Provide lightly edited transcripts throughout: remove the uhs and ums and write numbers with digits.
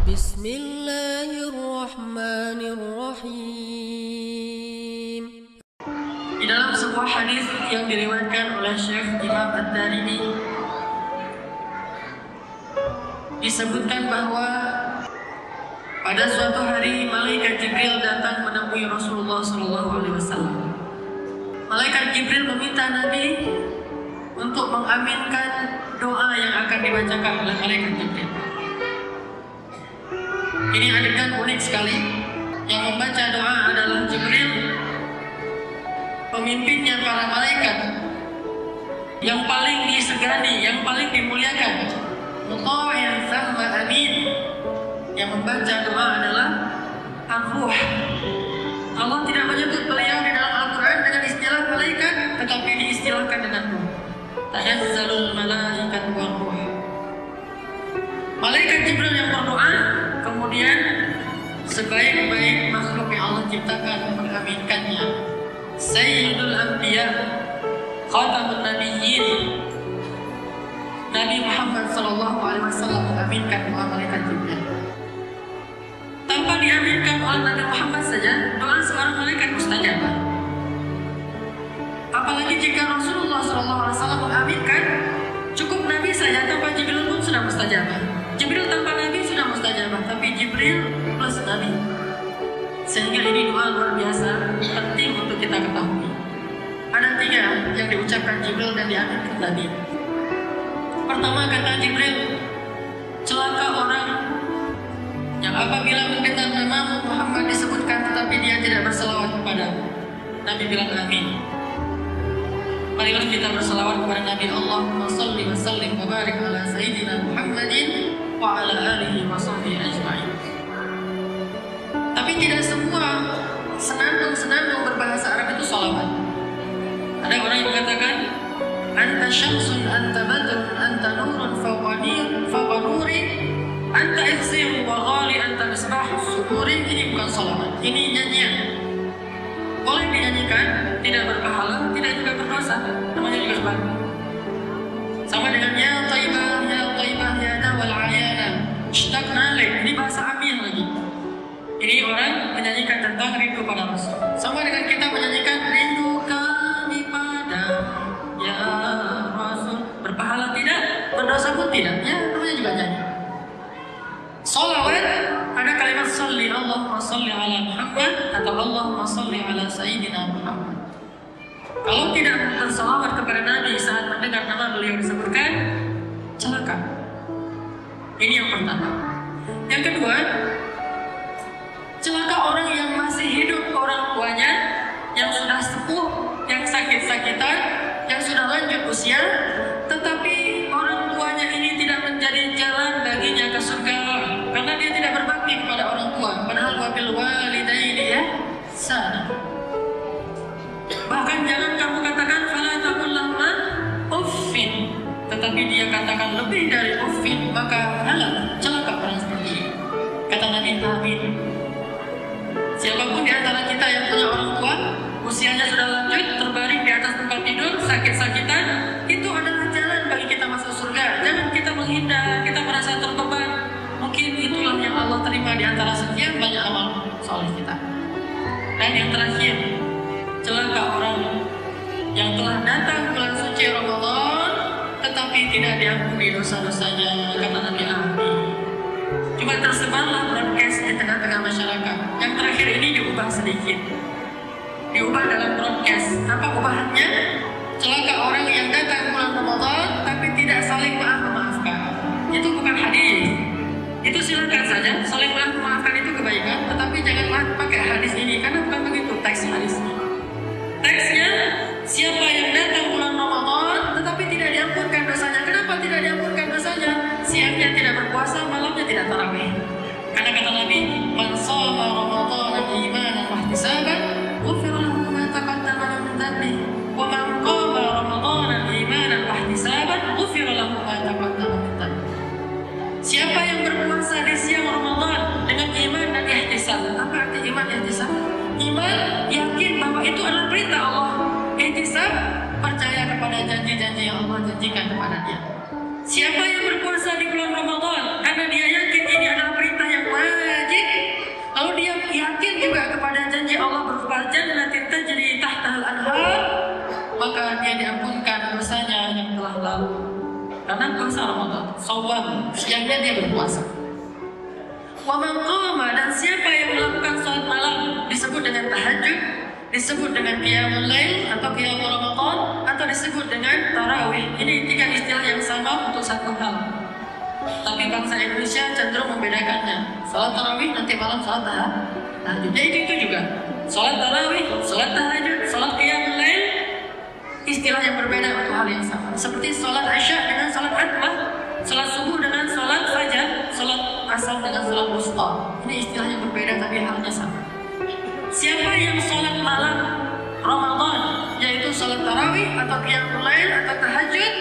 Bismillahirrahmanirrahim. Di dalam sebuah hadis yang diriwayatkan oleh Syekh Imam Ad-Darimi disebutkan bahwa pada suatu hari malaikat Jibril datang menemui Rasulullah SAW. Malaikat Jibril meminta Nabi untuk mengaminkan doa yang akan dibacakan oleh malaikat Jibril. Ini adegan unik sekali. Yang membaca doa adalah Jibril, pemimpinnya para malaikat, yang paling disegani, yang paling dimuliakan. Muta'in thumma amin. Yang membaca doa adalah Ar-Ruh. Allah tidak menyebut beliau di dalam Al-Quran dengan istilah malaikat, tetapi diistilahkan dengan ruh. Tanazzalul malaikat wa ruh. Malaikat Jibril yang berdoa, kemudian sebaik-baik makhluk yang Allah ciptakan mengaminkannya. Sayyidul Anbiya, Khatamun Nabiyyin, Nabi Muhammad SAW mengaminkan doa malaikat Jibril. Tanpa diaminkan oleh Nabi Muhammad saja, doa seorang malaikat mustajab. Apalagi jika Rasulullah SAW mengaminkan, cukup Nabi saja, tanpa Jibril pun sudah mustajab. Jibril tanpa Nabi sudah mustajab, tapi Jibril plus Nabi. Sehingga ini doa luar biasa, penting untuk kita ketahui. Ada 3 yang diucapkan Jibril dan diaminkan Nabi. Pertama, kata Jibril, celaka orang yang apabila mendengar nama Muhammad disebutkan tetapi dia tidak berselawat kepadamu. Nabi bilang amin. Marilah kita berselawat kepada Nabi. Allahumma salli wa sallim wa barik ala sayyidina Muhammadin wa ala alihi wa sahbihi ajma'in. Tapi tidak semua senandung berbahasa Arab itu salawat. Ada orang yang mengatakan anta syamsun, anta badrun, anta nurun fawqa nuri, anta ikhzir wa ghali, anta misbahus sukuri. Ini bukan salawat, ini nyanyian. Boleh dinyanyikan, tidak berpahala, tidak juga berdosa, namanya juga baru. Sama dengan ya taibah, ya dawal ayana, ishtaqna alaik. Ini bahasa amiyah lagi. Ini orang menyanyikan tentang rindu pada Rasul. Sama dengan kita menyanyikan rindu kami padamu ya Rasul. Berpahala tidak, berdosa pun tidak. Ya, namanya juga nyanyi. Salawat, ada kalimat salli, Allahumma salli ala Muhammad atau Allahumma salli ala Sayyidina Muhammad. Kalau tidak bersalawat kepada Nabi saat mendengar nama beliau disebutkan, celaka. Ini yang pertama. Yang kedua, celaka orang yang masih hidup orang tuanya, yang sudah sepuh, yang sakit-sakitan, yang sudah lanjut usia, tetapi orang tuanya ini tidak menjadi jalan baginya ke surga karena dia tidak berbakti kepada orang tua. Padahal wabil walidaini ya sana. Bahkan jangan kamu katakan fala taqul lahuma uffin, tetapi dia katakan lebih dari uffin, maka halal, celaka orang seperti ini. Kata Nabi, amin. Siapapun di antara kita yang punya orang tua, usianya sudah lanjut, terbaring di atas tempat tidur, sakit-sakitan, itu adalah jalan bagi kita masuk surga. Jangan kita menghindar, kita merasa terbeban. Mungkin itulah yang Allah terima di antara sekian banyak amal soleh kita. Dan yang terakhir, celaka orang yang telah datang bulan suci Ramadan, tetapi tidak diampuni dosa-dosanya karena Nabi amin. Cuma tersebarlah broadcast di tengah-tengah masyarakat. Yang terakhir ini diubah sedikit. Diubah dalam broadcast. Apa ubahannya? Celaka orang yang datang bulan Ramadan tapi tidak saling maaf-memaafkan. Itu bukan hadis. Itu silakan saja, saling maaf-memaafkan itu kebaikan, tetapi janganlah pakai hadis ini karena bukan begitu teks hadisnya. Teksnya, siapa yang datang bulan Ramadan tetapi tidak diampunkan dosanya. Kenapa tidak diampunkan dosanya? Siangnya tidak berpuasa, malamnya tidak tarawih. Karena kata Nabi, man shoma Ramadan imanan wa ihtisaban, ghufira lahu ma taqaddama min dhanbihi. Wa man qama Ramadan imanan wa ihtisaban, ghufira lahu ma taqaddama min dhanbihi. Siapa yang berpuasa di siang Ramadan dengan iman dan ihtisab. Apa arti iman dan ihtisab? Iman yakin bahwa itu adalah perintah Allah. Ihtisab percaya kepada janji-janji yang Allah janjikan kepada dia. Siapa yang berpuasa di bulan Ramadan karena dia yakin ini adalah perintah yang sawam, siangnya dia berpuasa. Wa man qama, dan siapa yang melakukan salat malam disebut dengan tahajud, disebut dengan qiyamul lail atau qiyamul ramadan, atau disebut dengan tarawih. Ini 3 istilah yang sama untuk satu hal. Tapi bangsa Indonesia cenderung membedakannya. Salat tarawih nanti malam salat tahajud. Jadi itu juga. Salat tarawih, salat tahajud, salat qiyamul lail, istilah yang berbeda untuk hal yang sama. Seperti salat Isya dengan salat Atmah, salat subuh dengan salat fajar, salat asar dengan salat wusta. Ini istilah yang berbeda tapi halnya sama. Siapa yang salat malam Ramadan, yaitu salat tarawih atau qiyamul lail atau tahajud,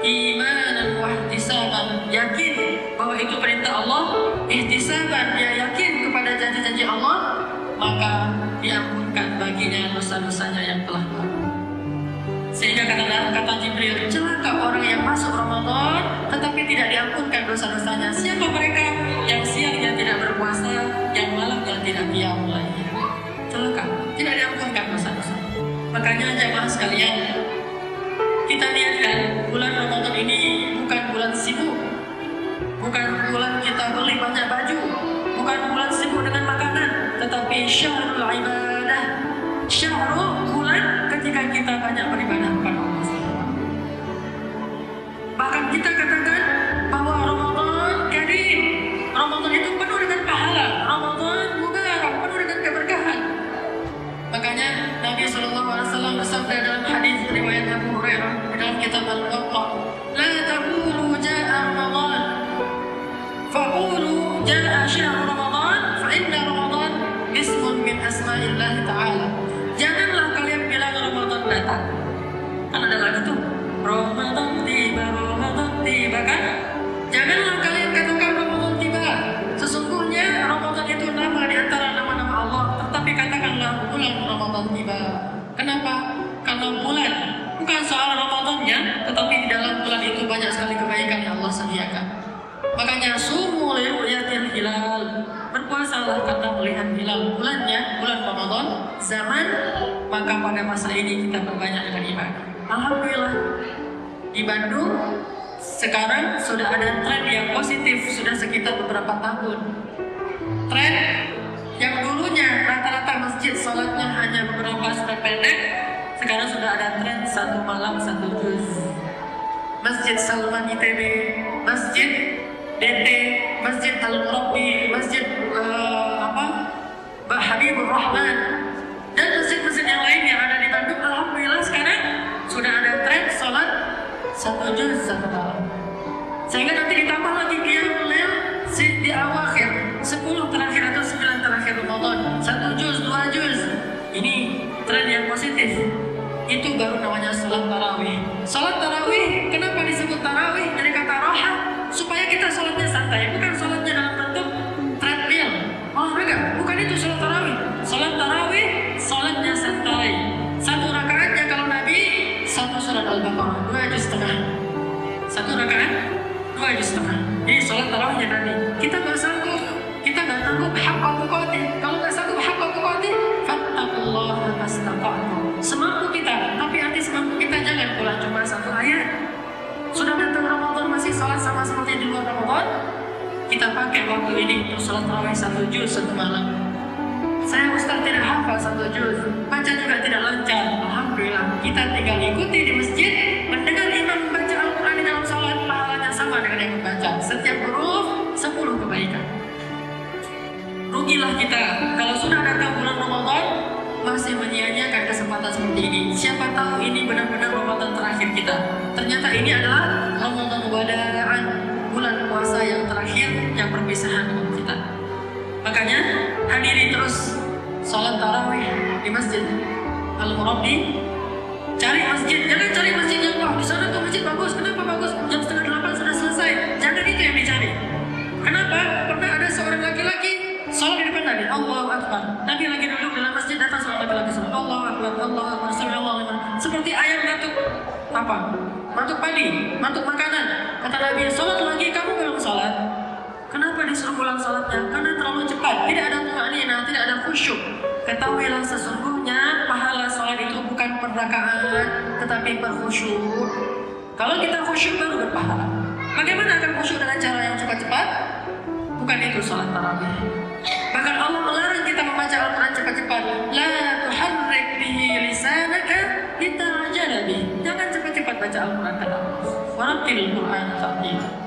imanan wa ihtisaban, yakin bahwa itu perintah Allah, ihtisaban, dia yakin kepada janji-janji Allah, maka diampunkan baginya dosa-dosanya yang telah lalu. Sehingga kata Jibril, celaka orang yang masuk Ramadan tetapi tidak diampunkan dosa-dosanya. Siapa mereka? Yang siangnya tidak berpuasa, yang malamnya tidak qiyamul lail. Celaka, tidak diampunkan dosa-dosa. Makanya jemaah sekalian, kita niatkan bulan Ramadan ini bukan bulan sibuk, bukan bulan kita beli banyak baju, bukan bulan sibuk dengan makanan, tetapi syahrul ibadah, syahrul bulan ketika kita banyak beribadah kepada Allah. Bahkan kita katakan bahwa Ramadan karim, Ramadan itu penuh dengan pahala, Ramadan mubarak, penuh dengan keberkahan. Makanya Nabi SAW bersabda dalam hadis riwayat Abu Hurairah dalam kitab Al-Muwatta, la taqulu jaa Ramadan, faqulu jaa syahr Ramadan, fa inna Ramadan ismun min asma'illah ta'ala. Janganlah kalian bilang Ramadan datang. Kan ada lagu tuh, Ramadan tiba kan? Janganlah kalian katakan Ramadan tiba. Sesungguhnya Ramadan itu nama di antara nama-nama Allah. Tetapi katakanlah bulan Ramadan tiba. Kenapa? Karena bulan bukan soal Ramadannya, tetapi di dalam bulan itu banyak sekali kebaikan yang Allah sediakan. Makanya sumu liru'yatil hilal, berpuasalah karena melihat hilal bulannya, bulan Ramadan zaman. Maka pada masa ini kita berbanyak dengan ibadah. Alhamdulillah di Bandung sekarang sudah ada tren yang positif, sudah sekitar beberapa tahun. Tren yang dulunya rata-rata masjid sholatnya hanya beberapa surat pendek, sekarang sudah ada tren 1 malam 1 juz. Masjid Salman ITB, Masjid DT, Masjid Al-Murabbi, Masjid Habibur Rahman, dan masjid-masjid yang lain yang ada di Bandung. Alhamdulillah sekarang sudah ada tren sholat 1 juz 1 malam. Sehingga nanti ditambah lagi qiyamul lail di awakhir 10 terakhir atau 9 terakhir Ramadan, 1 juz 2 juz. Ini tren yang positif. Itu baru namanya sholat tarawih. Sholat tarawih, kenapa disebut tarawih? Dari kata roha, supaya kita sholatnya santai, bukan sholatnya dalam bentuk treadmill, olahraga. Bukan itu sholat tarawih. Sholat tarawih, sholatnya santai. 1 rakaatnya kalau Nabi 1 surat Al-Baqarah, 2 juz setengah. 1 rakaat 2 juz setengah. Ini sholat tarawihnya Nabi. Kita nggak sanggup, kita nggak sanggup haqqa tuqatih. Kalau nggak sanggup haqqa tuqatih, fattaqullaha mastata'tum. Semampu kita, tapi arti semampu kita jangan pula cuma 1 ayat. Sudah datang Ramadan masih sholat sama seperti di luar Ramadan, kita pakai waktu ini untuk sholat tarawih 1 juz 1 malam. Saya Ustaz tidak hafal 1 juz, baca juga tidak lancar. Alhamdulillah, kita tinggal ikuti di masjid, mendengar imam membaca Al-Quran di dalam sholat, pahalanya sama dengan yang membaca. Setiap huruf 10 kebaikan. Rugilah kita kalau sudah datang bulan Ramadan masih menyia-nyiakan kesempatan seperti ini. Siapa tahu ini benar-benar Ramadan terakhir kita. Ternyata ini adalah Ramadan wada'an, bulan puasa yang terakhir yang perpisahan dengan kita. Makanya hadiri terus sholat tarawih di masjid Al-Murabbi. Cari masjid, jangan cari masjid yang wah di sana tuh masjid bagus. Kenapa bagus? Jam 7:30 sudah selesai. Jangan itu yang dicari. Kenapa? Pernah ada seorang laki-laki sholat di depan Nabi, Allahu Akbar. Nabi lagi duduk dalam masjid, datang seorang laki-laki sholat, Allahu Akbar, Allahu Akbar, Allahu Akbar. Seperti ayam matuk apa? Matuk padi, matuk makanan. Kata Nabi, sholat lagi, kamu belum sholat. Kenapa disuruh ulang sholatnya? Karena terlalu cepat, tidak ada tumanina, tidak ada khusyuk. Ketahuilah sesungguhnya pahala sholat itu bukan per rakaat, tetapi per khusyuk. Kalau kita khusyuk baru berpahala. Bagaimana akan khusyuk? khusyuk dengan cara yang cepat-cepat, bukan itu salat tarawih. Bahkan Allah melarang kita membaca Al-Quran cepat-cepat. La tuharrik bihi lisanaka lita'jala bih. Jangan cepat-cepat baca Al-Quran kata Allah. Warattil Qur'an tartila.